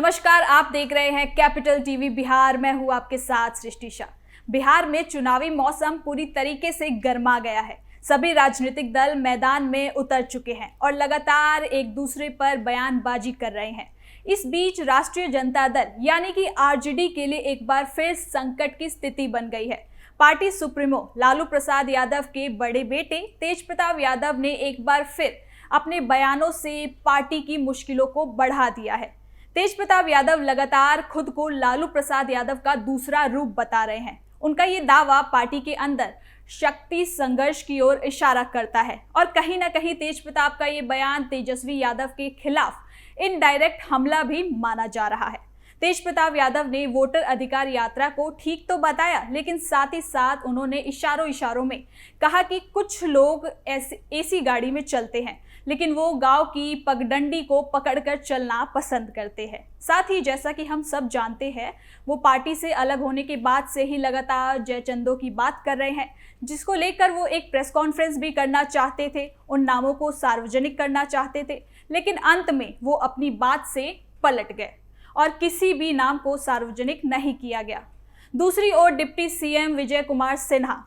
नमस्कार, आप देख रहे हैं कैपिटल टीवी बिहार। मैं हूं आपके साथ सृष्टि शाह। बिहार में चुनावी मौसम पूरी तरीके से गर्मा गया है। सभी राजनीतिक दल मैदान में उतर चुके हैं और लगातार एक दूसरे पर बयानबाजी कर रहे हैं। इस बीच राष्ट्रीय जनता दल यानी कि आरजेडी के लिए एक बार फिर संकट की स्थिति बन गई है। पार्टी सुप्रीमो लालू प्रसाद यादव के बड़े बेटे तेजप्रताप यादव ने एक बार फिर अपने बयानों से पार्टी की मुश्किलों को बढ़ा दिया है। तेजप्रताप यादव लगातार खुद को लालू प्रसाद यादव का दूसरा रूप बता रहे हैं। उनका ये दावा पार्टी के अंदर शक्ति संघर्ष की ओर इशारा करता है और कहीं ना कहीं तेजप्रताप का ये बयान तेजस्वी यादव के खिलाफ इनडायरेक्ट हमला भी माना जा रहा है। तेजप्रताप यादव ने वोटर अधिकार यात्रा को ठीक तो बताया, लेकिन साथ ही साथ उन्होंने इशारों में कहा कि कुछ लोग एसी गाड़ी में चलते हैं, लेकिन वो गांव की पगडंडी को पकड़कर चलना पसंद करते हैं। साथ ही जैसा कि हम सब जानते हैं, वो पार्टी से अलग होने के बाद से ही लगातार जयचंदों की बात कर रहे हैं, जिसको लेकर वो एक प्रेस कॉन्फ्रेंस भी करना चाहते थे, उन नामों को सार्वजनिक करना चाहते थे, लेकिन अंत में वो अपनी बात से पलट गए और किसी भी नाम को सार्वजनिक नहीं किया गया। दूसरी ओर डिप्टी सीएम विजय कुमार सिन्हा,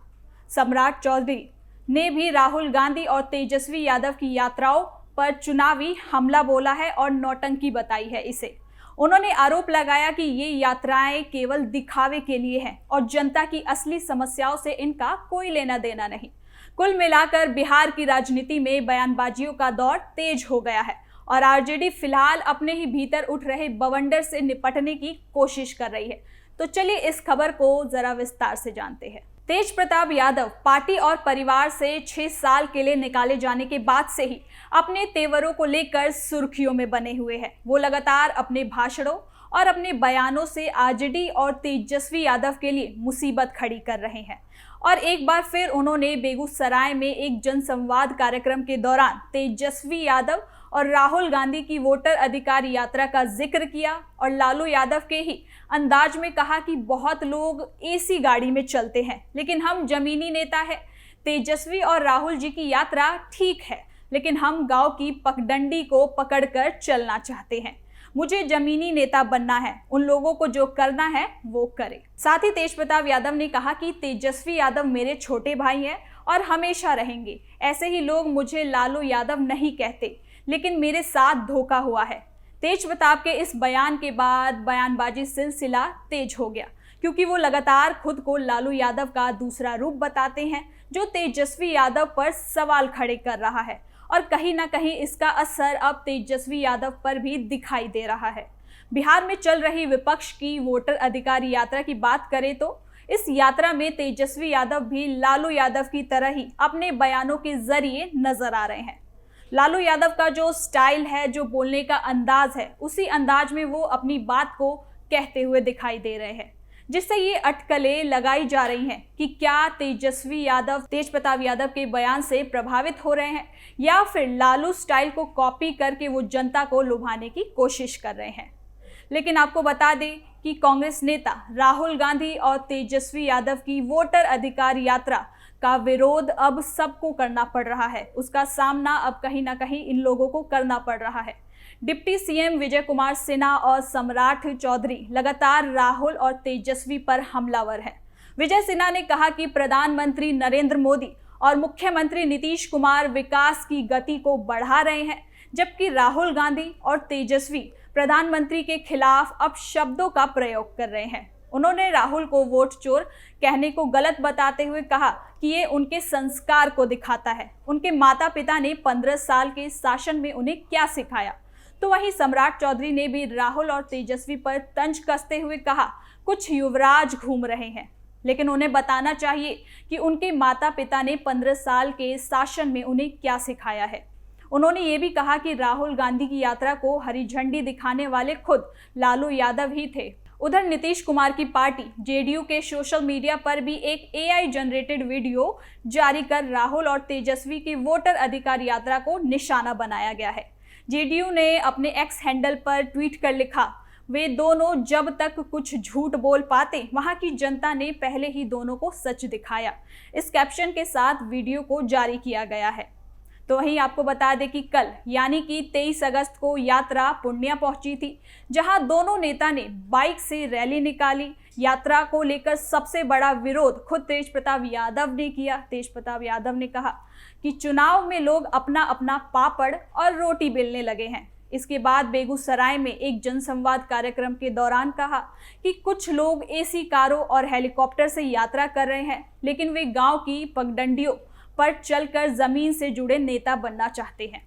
सम्राट चौधरी ने भी राहुल गांधी और तेजस्वी यादव की यात्राओं पर चुनावी हमला बोला है और नौटंकी बताई है इसे। उन्होंने आरोप लगाया कि ये यात्राएं केवल दिखावे के लिए हैं और जनता की असली समस्याओं से इनका कोई लेना देना नहीं। कुल मिलाकर बिहार की राजनीति में बयानबाजियों का दौर तेज हो गया है और आरजेडी फिलहाल अपने ही भीतर उठ रहे बवंडर से निपटने की कोशिश कर रही है। तो चलिए इस खबर को जरा विस्तार से जानते हैं। तेजप्रताप यादव पार्टी और परिवार से 6 साल के लिए निकाले जाने के बाद से ही अपने तेवरों को लेकर सुर्खियों में बने हुए हैं। वो लगातार अपने भाषणों और अपने बयानों से आरजेडी और तेजस्वी यादव के लिए मुसीबत खड़ी कर रहे हैं और एक बार फिर उन्होंने बेगूसराय में एक जनसंवाद कार्यक्रम के दौरान तेजस्वी यादव और राहुल गांधी की वोटर अधिकार यात्रा का जिक्र किया और लालू यादव के ही अंदाज में कहा कि बहुत लोग एसी गाड़ी में चलते हैं, लेकिन हम जमीनी नेता हैं। तेजस्वी और राहुल जी की यात्रा ठीक है, लेकिन हम गांव की पगडंडी को पकड़कर चलना चाहते हैं। मुझे जमीनी नेता बनना है, उन लोगों को जो करना है वो करे। साथ ही तेजप्रताप यादव ने कहा कि तेजस्वी यादव मेरे छोटे भाई हैं और हमेशा रहेंगे। ऐसे ही लोग मुझे लालू यादव नहीं कहते, लेकिन मेरे साथ धोखा हुआ है। तेजप्रताप के इस बयान के बाद बयानबाजी सिलसिला तेज हो गया, क्योंकि वो लगातार खुद को लालू यादव का दूसरा रूप बताते हैं, जो तेजस्वी यादव पर सवाल खड़े कर रहा है और कहीं ना कहीं इसका असर अब तेजस्वी यादव पर भी दिखाई दे रहा है। बिहार में चल रही विपक्ष की वोटर अधिकार यात्रा की बात करें तो इस यात्रा में तेजस्वी यादव भी लालू यादव की तरह ही अपने बयानों के जरिए नजर आ रहे हैं। लालू यादव का जो स्टाइल है, जो बोलने का अंदाज है, उसी अंदाज में वो अपनी बात को कहते हुए दिखाई दे रहे हैं, जिससे ये अटकलें लगाई जा रही हैं कि क्या तेजस्वी यादव तेजप्रताप यादव के बयान से प्रभावित हो रहे हैं या फिर लालू स्टाइल को कॉपी करके वो जनता को लुभाने की कोशिश कर रहे हैं। लेकिन आपको बता दें कि कांग्रेस नेता राहुल गांधी और तेजस्वी यादव की वोटर अधिकार यात्रा का विरोध अब सबको करना पड़ रहा है। उसका सामना अब कहीं ना कहीं इन लोगों को करना पड़ रहा है। डिप्टी सीएम विजय कुमार सिन्हा और सम्राट चौधरी लगातार राहुल और तेजस्वी पर हमलावर हैं। विजय सिन्हा ने कहा कि प्रधानमंत्री नरेंद्र मोदी और मुख्यमंत्री नीतीश कुमार विकास की गति को बढ़ा रहे हैं, जबकि राहुल गांधी और तेजस्वी प्रधानमंत्री के खिलाफ अब शब्दों का प्रयोग कर रहे हैं। उन्होंने राहुल को वोट चोर कहने को गलत बताते हुए कहा कि ये उनके संस्कार को दिखाता है। उनके माता पिता ने 15 साल के शासन में उन्हें क्या सिखाया। तो वहीं सम्राट चौधरी ने भी राहुल और तेजस्वी पर तंज कसते हुए कहा, कुछ युवराज घूम रहे हैं, लेकिन उन्हें बताना चाहिए कि उनके माता पिता ने 15 साल के शासन में उन्हें क्या सिखाया है। उन्होंने ये भी कहा कि राहुल गांधी की यात्रा को हरी झंडी दिखाने वाले खुद लालू यादव ही थे। उधर नीतीश कुमार की पार्टी जेडीयू के सोशल मीडिया पर भी एक एआई जनरेटेड वीडियो जारी कर राहुल और तेजस्वी की वोटर अधिकार यात्रा को निशाना बनाया गया है। जेडीयू ने अपने एक्स हैंडल पर ट्वीट कर लिखा, वे दोनों जब तक कुछ झूठ बोल पाते, वहां की जनता ने पहले ही दोनों को सच दिखाया। इस कैप्शन के साथ वीडियो को जारी किया गया है। तो वहीं आपको बता दें कि कल यानी कि 23 अगस्त को यात्रा पूर्णिया पहुंची थी, जहां दोनों नेता ने बाइक से रैली निकाली। यात्रा को लेकर सबसे बड़ा विरोध खुद तेज प्रताप यादव ने किया। तेज प्रताप यादव ने कहा कि चुनाव में लोग अपना अपना पापड़ और रोटी बेलने लगे हैं। इसके बाद बेगूसराय में एक जनसंवाद कार्यक्रम के दौरान कहा कि कुछ लोग एसी कारों और हेलीकॉप्टर से यात्रा कर रहे हैं, लेकिन वे गांव की पगडंडियों पर चलकर जमीन से जुड़े नेता बनना चाहते हैं।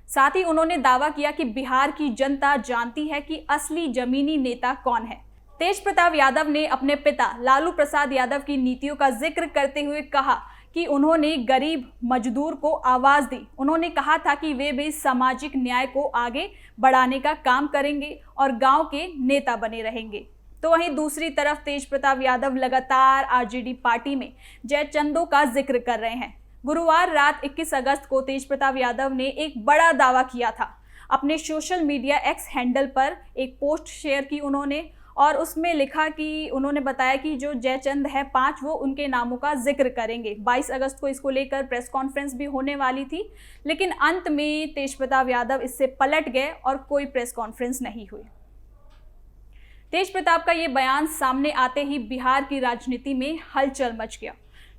साथ ही उन्होंने दावा किया कि बिहार की जनता जानती है कि असली जमीनी नेता कौन है। तेज प्रताप यादव ने अपने पिता लालू प्रसाद यादव की नीतियों का जिक्र करते हुए कहा कि उन्होंने गरीब मजदूर को आवाज दी। उन्होंने कहा था कि वे भी सामाजिक न्याय को आगे बढ़ाने का काम करेंगे और गांव के नेता बने रहेंगे। तो वहीं दूसरी तरफ तेज प्रताप यादव लगातार आरजेडी पार्टी में जयचंदों का जिक्र कर रहे हैं। गुरुवार रात 21 अगस्त को तेज प्रताप यादव ने एक बड़ा दावा किया था। अपने सोशल मीडिया एक्स हैंडल पर एक पोस्ट शेयर की उन्होंने, और उसमें लिखा कि उन्होंने बताया कि जो जयचंद है 5, वो उनके नामों का जिक्र करेंगे। 22 अगस्त को इसको लेकर प्रेस कॉन्फ्रेंस भी होने वाली थी, लेकिन अंत में तेज प्रताप यादव इससे पलट गए और कोई प्रेस कॉन्फ्रेंस नहीं हुई। तेज प्रताप का ये बयान सामने आते ही बिहार की राजनीति में हलचल मच गया।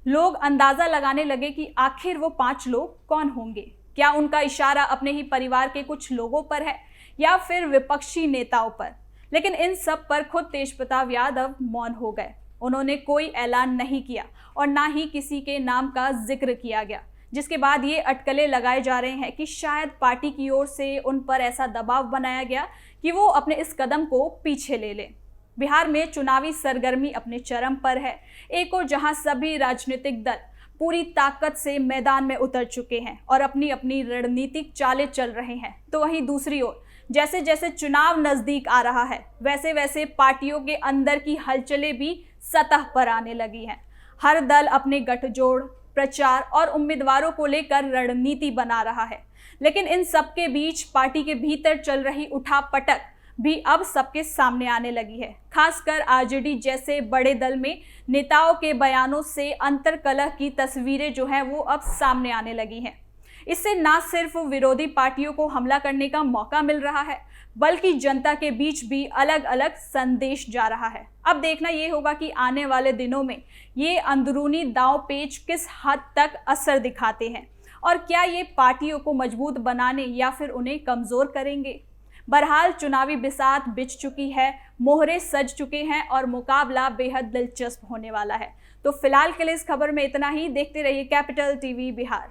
लोग अंदाजा लगाने लगे कि आखिर वो 5 लोग कौन होंगे। क्या उनका इशारा अपने ही परिवार के कुछ लोगों पर है या फिर विपक्षी नेताओं पर। लेकिन इन सब पर खुद तेज प्रताप यादव मौन हो गए। उन्होंने कोई ऐलान नहीं किया और ना ही किसी के नाम का जिक्र किया गया, जिसके बाद ये अटकलें लगाए जा रहे हैं कि शायद पार्टी की ओर से उन पर ऐसा दबाव बनाया गया कि वो अपने इस कदम को पीछे ले लें। बिहार में चुनावी सरगर्मी अपने चरम पर है। एक और जहां सभी राजनीतिक दल पूरी ताकत से मैदान में उतर चुके हैं और अपनी अपनी रणनीतिक चालें चल रहे हैं, तो वहीं दूसरी ओर जैसे जैसे चुनाव नजदीक आ रहा है, वैसे वैसे पार्टियों के अंदर की हलचलें भी सतह पर आने लगी हैं। हर दल अपने गठजोड़, प्रचार और उम्मीदवारों को लेकर रणनीति बना रहा है, लेकिन इन सबके बीच पार्टी के भीतर चल रही उठापटक भी अब सबके सामने आने लगी है। खासकर आरजेडी जैसे बड़े दल में नेताओं के बयानों से अंतर्कलह की तस्वीरें जो हैं वो अब सामने आने लगी हैं। इससे ना सिर्फ विरोधी पार्टियों को हमला करने का मौका मिल रहा है, बल्कि जनता के बीच भी अलग अलग संदेश जा रहा है। अब देखना ये होगा कि आने वाले दिनों में ये अंदरूनी दांव पेच किस हद तक असर दिखाते हैं और क्या ये पार्टियों को मजबूत बनाने या फिर उन्हें कमजोर करेंगे। बहरहाल चुनावी बिसात बिछ चुकी है, मोहरे सज चुके हैं और मुकाबला बेहद दिलचस्प होने वाला है। तो फिलहाल के लिए इस खबर में इतना ही। देखते रहिए कैपिटल टीवी बिहार।